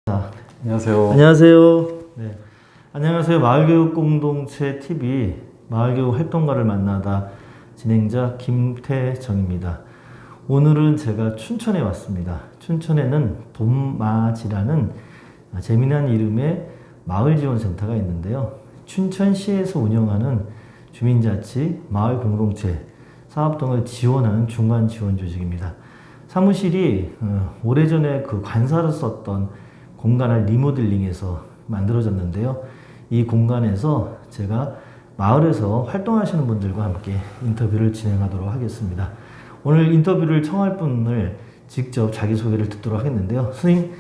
안녕하세요. 안녕하세요. 네. 안녕하세요. 마을교육공동체 TV 마을교육 활동가를 만나다 진행자 김태정입니다. 오늘은 제가 춘천에 왔습니다. 춘천에는 봄맞이라는 재미난 이름의 마을지원센터가 있는데요. 춘천시에서 운영하는 주민자치 마을공동체 사업 등을 지원하는 중간 지원 조직입니다. 사무실이 오래전에 그 관사로 썼던 공간을 리모델링해서 만들어졌는데요. 이 공간에서 제가 마을에서 활동하시는 분들과 함께 인터뷰를 진행하도록 하겠습니다. 오늘 인터뷰를 청할 분을 직접 자기소개를 듣도록 하겠는데요. 선생님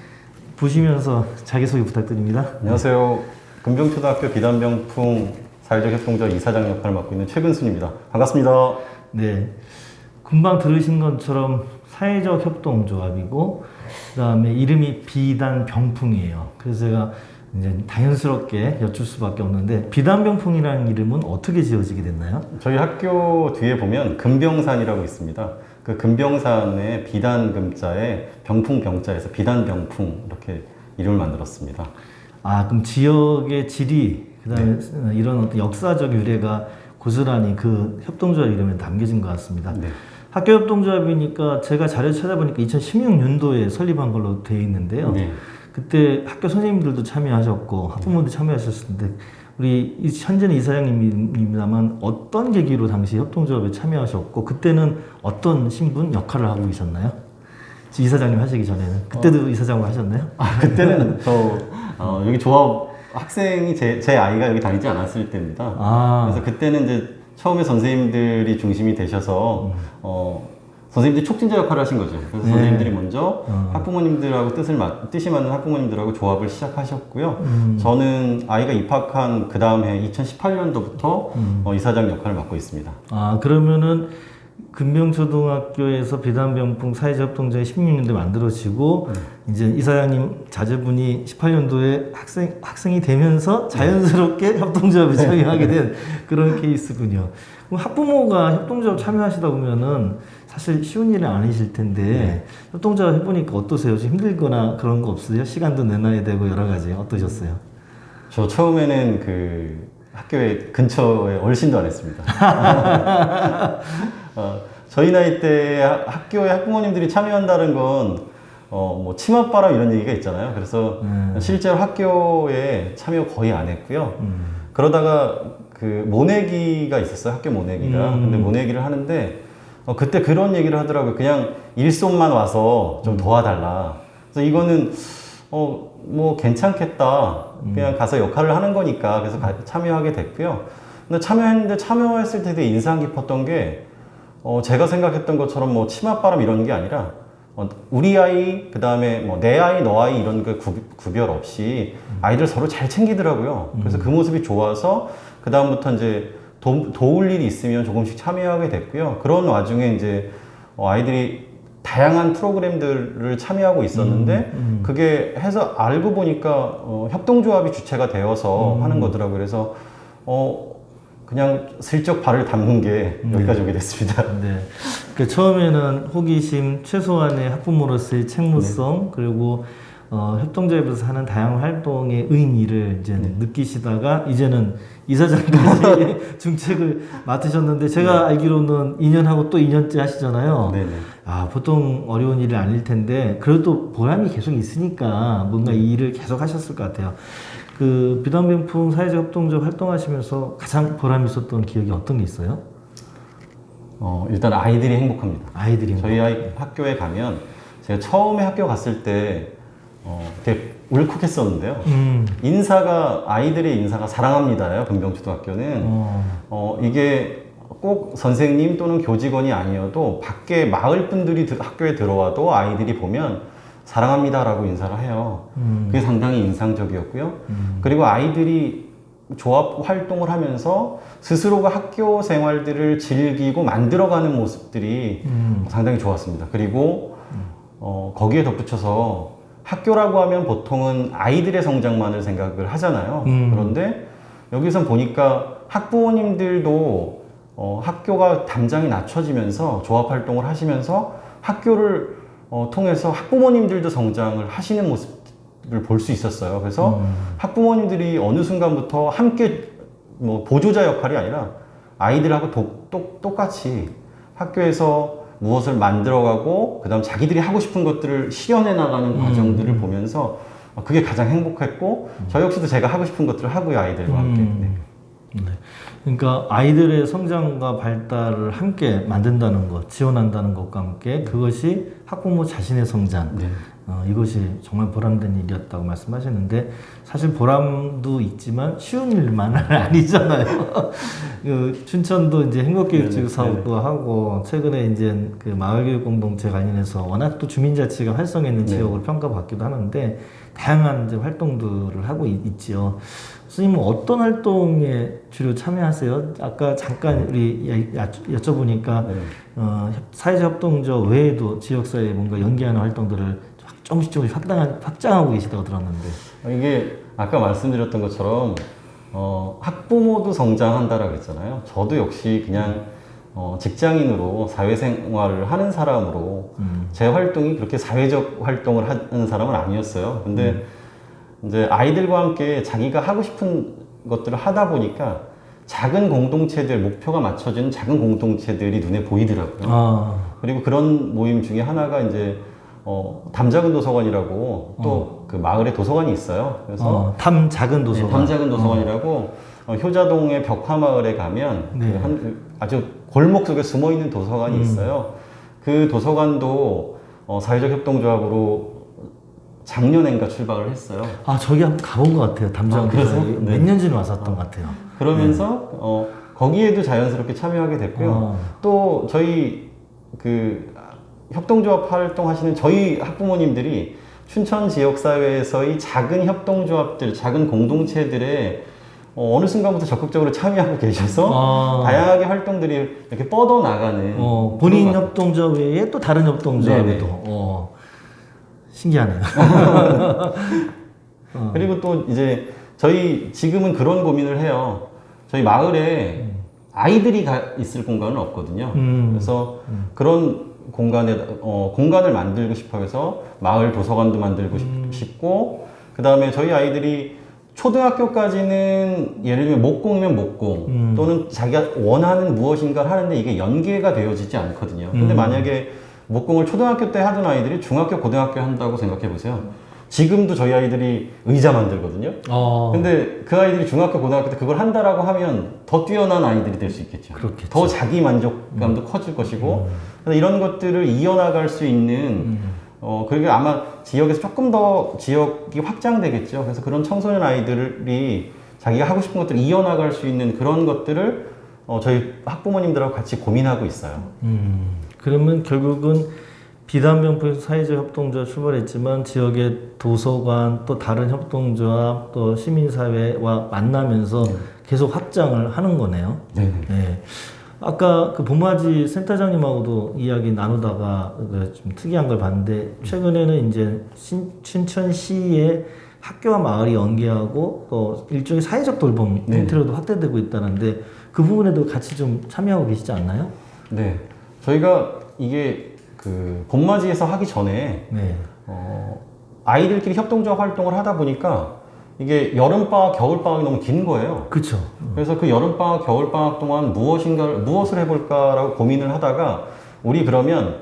보시면서 자기소개 부탁드립니다. 안녕하세요. 금병초등학교 비단병풍 사회적 협동조 이사장 역할을 맡고 있는 최근순입니다. 반갑습니다. 네, 금방 들으신 것처럼 사회적 협동조합이고 그 다음에 이름이 비단병풍이에요. 그래서 제가 이제 자연스럽게 여쭐 수밖에 없는데 비단병풍이라는 이름은 어떻게 지어지게 됐나요? 저희 학교 뒤에 보면 금병산이라고 있습니다. 그 금병산의 비단금자에 병풍병자에서 비단병풍 이렇게 이름을 만들었습니다. 아, 그럼 지역의 지리 그다음에 이런 어떤 역사적 유래가 고스란히 그 협동조합 이름에 담겨진 것 같습니다. 네. 학교 협동조합이니까 제가 자료 찾아보니까 2016년도에 설립한 걸로 되어 있는데요. 네. 그때 학교 선생님들도 참여하셨고 학부모도 참여하셨을 텐데 우리 현재는 이사장님입니다만 어떤 계기로 당시 협동조합에 참여하셨고 그때는 어떤 신분 역할을 하고 계셨나요? 이사장님 하시기 전에는 그때도 이사장으로 하셨나요? 그때는 여기 조합 학생이 제 아이가 여기 다니지 않았을 때입니다. 그래서 그때는 이제 처음에 선생님들이 중심이 되셔서 선생님들이 촉진자 역할을 하신 거죠. 그래서 선생님들이 먼저 학부모님들하고 뜻이 맞는 학부모님들하고 조합을 시작하셨고요. 저는 아이가 입학한 그 다음 해 2018년도부터 이사장 역할을 맡고 있습니다. 아, 그러면은 금병초등학교에서 비단병풍 사회적협동조합이 16년도에 만들어지고 이제 이사장님 자제분이 18년도에 학생이 되면서 자연스럽게 협동조합에 참여하게 된 그런 케이스군요. 그럼 학부모가 협동조합 참여하시다 보면은 사실 쉬운 일은 아니실 텐데 협동조합 해보니까 어떠세요? 좀 힘들거나 그런 거 없으세요? 시간도 내놔야 되고 여러 가지 어떠셨어요? 저 처음에는 그 학교에 근처에 얼씬도 안 했습니다. 저희 나이 때 학교에 학부모님들이 참여한다는 건 뭐 치맛바람 이런 얘기가 있잖아요. 그래서 실제로 학교에 참여 거의 안 했고요. 그러다가 그 모내기가 있었어요. 학교 모내기가. 근데 모내기를 하는데 그때 그런 얘기를 하더라고요. 그냥 일손만 와서 좀 도와달라. 그래서 이거는 뭐 괜찮겠다. 그냥 가서 역할을 하는 거니까 그래서 참여하게 됐고요. 근데 참여했을 때 되게 인상 깊었던 게 제가 생각했던 것처럼 뭐 치맛바람 이런 게 아니라 우리 아이 그다음에 뭐 내 아이 너 아이 이런 그 구별 없이 아이들 서로 잘 챙기더라고요. 그래서 그 모습이 좋아서 그 다음부터 이제 도울 일이 있으면 조금씩 참여하게 됐고요. 그런 와중에 이제 아이들이 다양한 프로그램들을 참여하고 있었는데 그게 해서 알고 보니까 협동조합이 주체가 되어서 하는 거더라고요. 그래서 그냥 슬쩍 발을 담근 게 여기까지 오게 됐습니다. 네. 그 처음에는 호기심, 최소한의 학부모로서의 책무성, 그리고 협동조합에서 하는 다양한 활동의 의미를 이제 느끼시다가 이제는 이사장까지 중책을 맡으셨는데 제가 알기로는 2년하고 또 2년째 하시잖아요. 네네. 아, 보통 어려운 일이 아닐 텐데 그래도 보람이 계속 있으니까 뭔가 이 일을 계속 하셨을 것 같아요. 그 비단병풍 사회적 협동조합 활동하시면서 가장 보람 있었던 기억이 어떤 게 있어요? 일단 아이들이 행복합니다. 아이들이 저희 아이 학교에 가면 제가 처음에 학교 갔을 때 되게 울컥했었는데요. 인사가 아이들의 인사가 사랑합니다요. 금병초등학교는 이게 꼭 선생님 또는 교직원이 아니어도 밖에 마을 분들이 학교에 들어와도 아이들이 보면 사랑합니다라고 인사를 해요. 그게 상당히 인상적이었고요. 그리고 아이들이 조합 활동을 하면서 스스로가 학교 생활들을 즐기고 만들어가는 모습들이 상당히 좋았습니다. 그리고 거기에 덧붙여서 학교라고 하면 보통은 아이들의 성장만을 생각을 하잖아요. 그런데 여기서 보니까 학부모님들도 학교가 담장이 낮춰지면서 조합 활동을 하시면서 학교를 통해서 학부모님들도 성장을 하시는 모습 볼 수 있었어요. 그래서 학부모님들이 어느 순간부터 함께 뭐 보조자 역할이 아니라 아이들하고 똑같이 학교에서 무엇을 만들어가고 그다음 자기들이 하고 싶은 것들을 실현해 나가는 과정들을 보면서 그게 가장 행복했고 저 역시도 제가 하고 싶은 것들을 하고요, 아이들과 함께. 네. 네. 그러니까 아이들의 성장과 발달을 함께 만든다는 것, 지원한다는 것과 함께 그것이 학부모 자신의 성장, 네. 이것이 정말 보람된 일이었다고 말씀하셨는데 사실 보람도 있지만 쉬운 일만은 아니잖아요. 그 춘천도 이제 행복교육지구 사업도 하고 최근에 이제 그 마을교육 공동체 관련해서 워낙 또 주민자치가 활성화있는 지역으로 평가받기도 하는데 다양한 이제 활동들을 하고 있지요. 선생님은 어떤 활동에 주로 참여하세요? 아까 잠깐 우리 여쭤보니까 사회협동조 외에도 지역사회에 뭔가 연계하는 활동들을 조금씩 확장하고 계시다고 들었는데 이게 아까 말씀드렸던 것처럼 학부모도 성장한다라고 했잖아요. 저도 역시 그냥 직장인으로 사회생활을 하는 사람으로 제 활동이 그렇게 사회적 활동을 하는 사람은 아니었어요. 근데 이제 아이들과 함께 자기가 하고 싶은 것들을 하다 보니까 작은 공동체들, 목표가 맞춰지는 작은 공동체들이 눈에 보이더라고요. 그리고 그런 모임 중에 하나가 이제 담작은 도서관이라고 또 그 마을에 도서관이 있어요. 그래서 탐작은 도서관. 네, 탐작은 도서관이라고 효자동의 벽화마을에 가면 그 아주 골목 속에 숨어 있는 도서관이 있어요. 그 도서관도 사회적 협동조합으로 작년엔가 출발을 했어요. 저기 한번 가본 것 같아요. 담작은 도서관. 몇 년 전에 왔었던 것 같아요. 그러면서 거기에도 자연스럽게 참여하게 됐고요. 또 저희 그 협동조합 활동하시는 저희 학부모님들이 춘천 지역사회에서의 작은 협동조합들, 작은 공동체들에 어느 순간부터 적극적으로 참여하고 계셔서 다양하게 활동들이 이렇게 뻗어나가는 본인 협동조합 외에 또 다른 협동조합에도 신기하네요. 그리고 또 이제 저희 지금은 그런 고민을 해요. 저희 마을에 아이들이 있을 공간은 없거든요. 그래서 그런 공간을 만들고 싶어 해서 마을 도서관도 만들고 싶고, 그 다음에 저희 아이들이 초등학교까지는 예를 들면 목공이면 목공 또는 자기가 원하는 무엇인가를 하는데 이게 연계가 되어지지 않거든요. 근데 만약에 목공을 초등학교 때 하던 아이들이 중학교, 고등학교 한다고 생각해 보세요. 지금도 저희 아이들이 의자 만들거든요. 근데 그 아이들이 중학교, 고등학교 때 그걸 한다라고 하면 더 뛰어난 아이들이 될 수 있겠죠. 그렇겠죠. 더 자기 만족감도 커질 것이고, 이런 것들을 이어나갈 수 있는, 그리고 아마 지역에서 조금 더 지역이 확장되겠죠. 그래서 그런 청소년 아이들이 자기가 하고 싶은 것들을 이어나갈 수 있는 그런 것들을 저희 학부모님들하고 같이 고민하고 있어요. 그러면 결국은 비단명포에서 사회적 협동조합 출발했지만 지역의 도서관 또 다른 협동조합 또 시민사회와 만나면서 계속 확장을 하는 거네요. 네. 아까 그 봄맞이 센터장님하고도 이야기 나누다가 좀 특이한 걸 봤는데 최근에는 이제 춘천시의 학교와 마을이 연계하고 또 일종의 사회적 돌봄 형태로도 확대되고 있다는데 그 부분에도 같이 좀 참여하고 계시지 않나요? 네. 저희가 이게 그 봄맞이에서 하기 전에 아이들끼리 협동조합 활동을 하다 보니까 이게 여름방학, 겨울방학이 너무 긴 거예요. 그렇죠. 그래서 그 여름방학, 겨울방학 동안 무엇을 해볼까라고 고민을 하다가 우리 그러면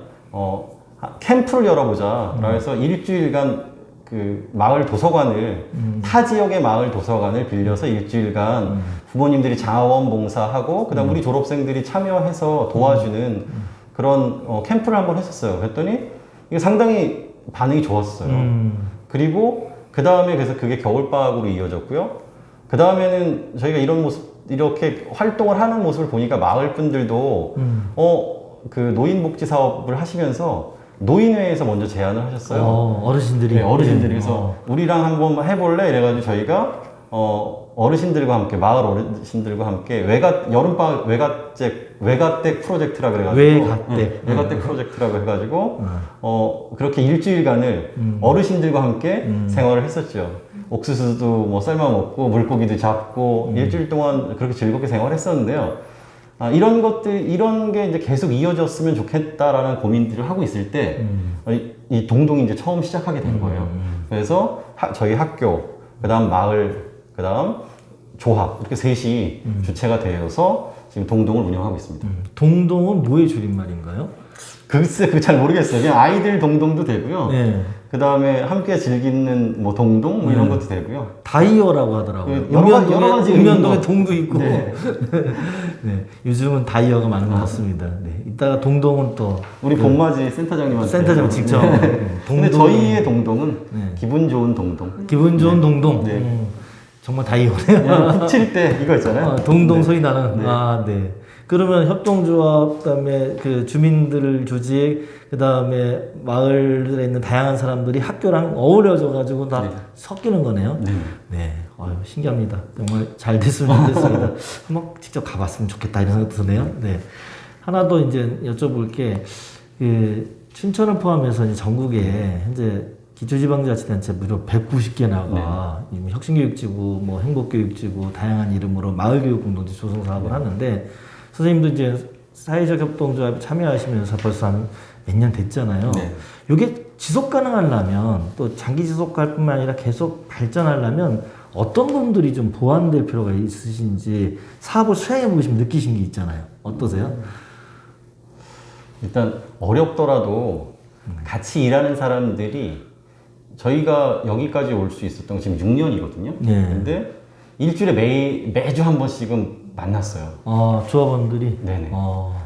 캠프를 열어보자. 그래서 일주일간 그 마을 도서관을 타 지역의 마을 도서관을 빌려서 일주일간 부모님들이 자원봉사하고 그다음 우리 졸업생들이 참여해서 도와주는 그런 캠프를 한번 했었어요. 그랬더니 이게 상당히 반응이 좋았어요. 그리고 그 다음에 그래서 그게 겨울방학으로 이어졌고요. 그 다음에는 저희가 이런 모습, 이렇게 활동을 하는 모습을 보니까 마을 분들도 그 노인복지 사업을 하시면서 노인회에서 먼저 제안을 하셨어요. 어르신들이. 네, 어르신들이. 그래서 우리랑 한번 해볼래? 이래가지고 저희가 어르신들과 함께, 마을 어르신들과 함께 여름방학 외가댁 프로젝트라 그래가지고 외가댁 프로젝트라고 해가지고 그렇게 일주일간을 어르신들과 함께 생활을 했었죠. 옥수수도 뭐 삶아 먹고 물고기도 잡고 일주일 동안 그렇게 즐겁게 생활했었는데요. 이런 게 이제 계속 이어졌으면 좋겠다라는 고민들을 하고 있을 때, 이 동동이 이제 처음 시작하게 된 거예요. 그래서 저희 학교, 그 다음 마을, 그 다음 조합, 이렇게 셋이 주체가 되어서 지금 동동을 운영하고 있습니다. 동동은 뭐의 줄임말인가요? 글쎄, 잘 모르겠어요. 그냥 아이들 동동도 되고요. 네. 그 다음에 함께 즐기는 뭐 동동, 뭐 이런 것도 되고요. 다이어라고 하더라고요. 여러 가지 읍면동에 의미가- 동도 있고. 네. 네. 요즘은 다이어가 많은 것 같습니다. 네. 이따가 동동은 또 우리 봄맞이 센터장님한테. 센터장 직접. 근데 저희의 동동은 네. 기분 좋은 동동. 기분 좋은 동동. 네. 정말 다이어네요. 푹칠 때 이거 있잖아요. 동동 네. 소리 나는. 네. 아, 네. 그러면 협동조합, 그다음에 그 주민들 조직, 그다음에 마을에 있는 다양한 사람들이 학교랑 어우러져 가지고 다 네. 섞이는 거네요. 네. 네. 아유, 신기합니다. 정말 잘 됐으면 좋겠습니다. 한번 직접 가봤으면 좋겠다 이런 생각 드네요. 네. 하나 더 이제 여쭤볼 게, 그 춘천을 포함해서 이제 전국에 현재 기초지방자치단체 무려 190개나가 혁신교육지구, 뭐 행복교육지구, 다양한 이름으로 마을교육공동체 조성 사업을 하는데, 선생님도 이제 사회적 협동조합에 참여하시면서 벌써 한 몇 년 됐잖아요. 네. 이게 지속 가능하려면, 또 장기 지속할 뿐만 아니라 계속 발전하려면 어떤 부분들이 좀 보완될 필요가 있으신지 사업을 수행해 보시면 느끼신 게 있잖아요. 어떠세요? 일단 어렵더라도 같이 일하는 사람들이 저희가 여기까지 올 수 있었던 게 지금 6년이거든요. 네. 근데 일주일에 매주 한 번씩은 만났어요. 조합원들이? 네네.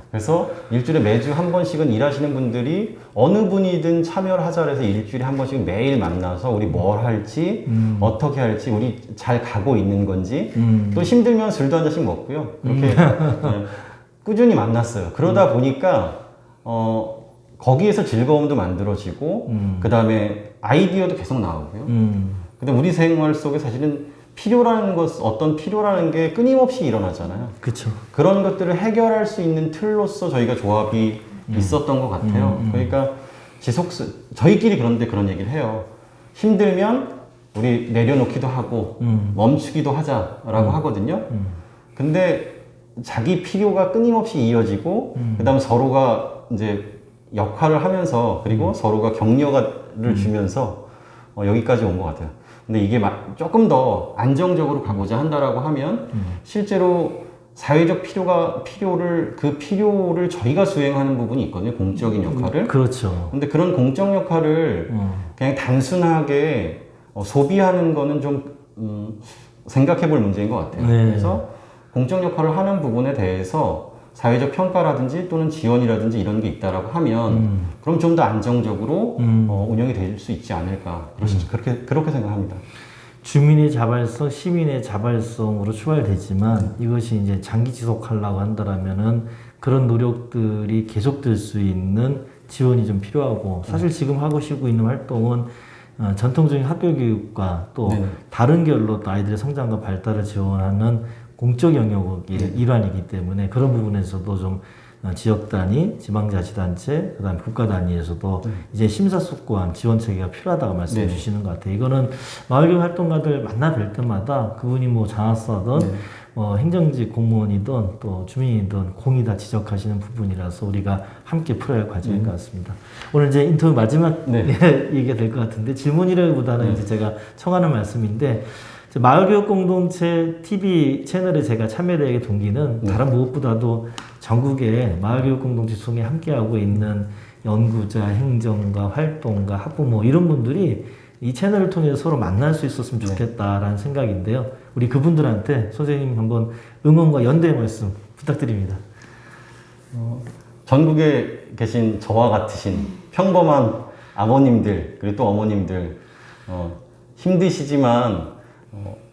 그래서 일주일에 매주 한 번씩은 일하시는 분들이 어느 분이든 참여를 하자 해서 일주일에 한 번씩 매일 만나서 우리 뭘 할지, 어떻게 할지, 우리 잘 가고 있는 건지, 또 힘들면 술도 한 잔씩 먹고요. 그렇게 네, 꾸준히 만났어요. 그러다 보니까 거기에서 즐거움도 만들어지고, 그 다음에 아이디어도 계속 나오고요. 근데 우리 생활 속에 사실은 어떤 필요라는 게 끊임없이 일어나잖아요. 그쵸. 그런 것들을 해결할 수 있는 틀로서 저희가 조합이 있었던 것 같아요. 그러니까 저희끼리 그런데 그런 얘기를 해요. 힘들면 우리 내려놓기도 하고, 멈추기도 하자라고 하거든요. 근데 자기 필요가 끊임없이 이어지고, 그 다음 서로가 이제 역할을 하면서, 그리고 서로가 격려를 주면서 여기까지 온 것 같아요. 근데 이게 조금 더 안정적으로 가고자 한다라고 하면 실제로 사회적 그 필요를 저희가 수행하는 부분이 있거든요. 공적인 역할을. 그렇죠. 근데 그런 공적 역할을 그냥 단순하게 소비하는 거는 좀 생각해 볼 문제인 것 같아요. 네. 그래서 공적 역할을 하는 부분에 대해서 사회적 평가라든지 또는 지원이라든지 이런 게 있다라고 하면 그럼 좀 더 안정적으로 운영이 될 수 있지 않을까 그렇게 생각합니다. 주민의 자발성, 시민의 자발성으로 출발되지만 이것이 이제 장기 지속하려고 한다라면은 그런 노력들이 계속될 수 있는 지원이 좀 필요하고, 사실 지금 하고 있는 활동은 전통적인 학교 교육과 또 네. 다른 결로 또 아이들의 성장과 발달을 지원하는 공적 영역의 일환이기 때문에 그런 부분에서도 좀 지역 단위, 지방자치단체, 그다음 국가 단위에서도 이제 심사숙고한 지원 체계가 필요하다고 말씀해 네. 주시는 것 같아요. 이거는 마을교육 활동가들 만나 뵐 때마다 그분이 뭐 장학사든 뭐 행정직 공무원이든 또 주민이든 공이 다 지적하시는 부분이라서 우리가 함께 풀어야 할 과정인 것 같습니다. 오늘 이제 인터뷰 마지막 얘기가 될 것 같은데, 질문이라기보다는 이제 제가 청하는 말씀인데, 마을교육 공동체 TV 채널에 제가 참여되게 동기는 다른 무엇보다도 전국에 마을교육 공동체 중에 함께하고 있는 연구자, 행정가, 활동가, 학부모 이런 분들이 이 채널을 통해서 서로 만날 수 있었으면 좋겠다라는 생각인데요. 우리 그분들한테 선생님 한번 응원과 연대의 말씀 부탁드립니다. 전국에 계신 저와 같으신 평범한 아버님들, 그리고 또 어머님들, 힘드시지만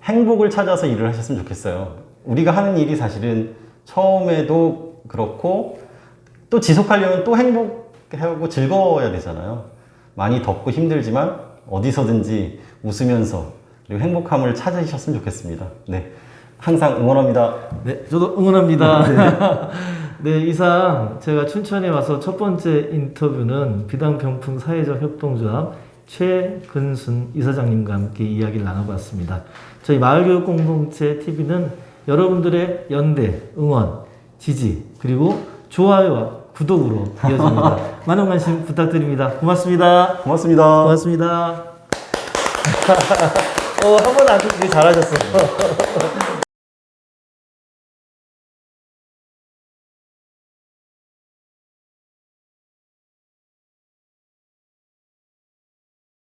행복을 찾아서 일을 하셨으면 좋겠어요. 우리가 하는 일이 사실은 처음에도 그렇고 또 지속하려면 또 행복하고 즐거워야 되잖아요. 많이 덥고 힘들지만 어디서든지 웃으면서 그리고 행복함을 찾으셨으면 좋겠습니다. 네, 항상 응원합니다. 네, 저도 응원합니다. 네, 이상 제가 춘천에 와서 첫 번째 인터뷰는 비당병풍 사회적 협동조합 최근순 이사장님과 함께 이야기를 나눠봤습니다. 저희 마을교육공동체 TV는 여러분들의 연대, 응원, 지지 그리고 좋아요와 구독으로 이어집니다. 많은 관심 부탁드립니다. 고맙습니다. 고맙습니다. 고맙습니다. 한 번 안 듣기 잘하셨어요.